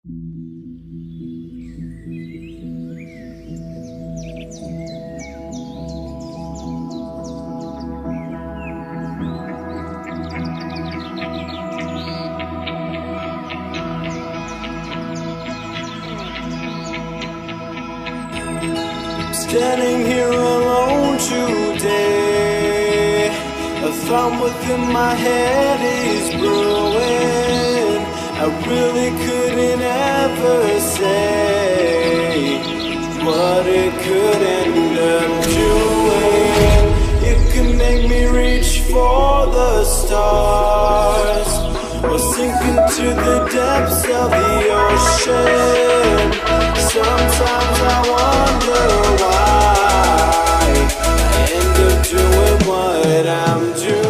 Standing here alone today, a thought within my head is brewing. I really couldn't ever say what it could end up doing. It could make me reach for the stars, or sink into the depths of the ocean. Sometimes I wonder why I end up doing what I'm doing.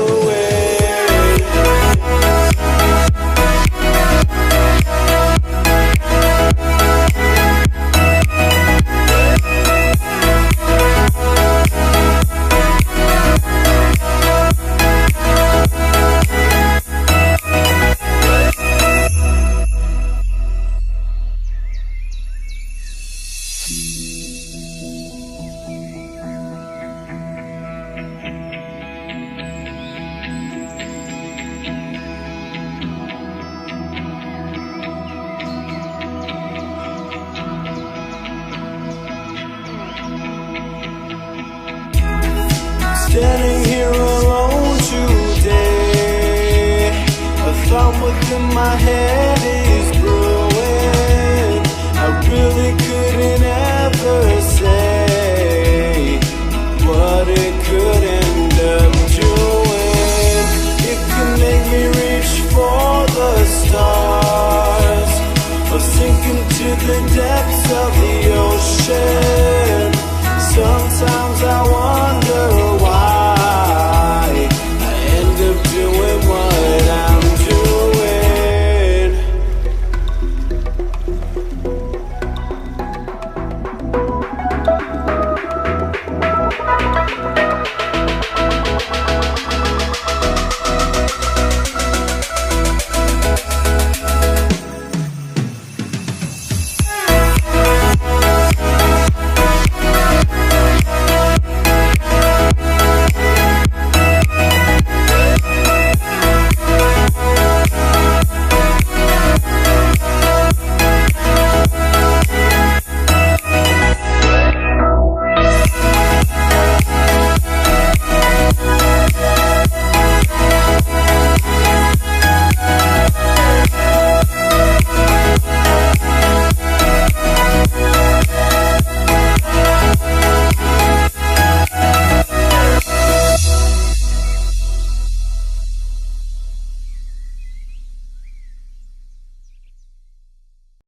Standing here alone today, a thought within my head is brewing. I really couldn't ever say what it could end up doing. It could make me reach for the stars, or sink into the depths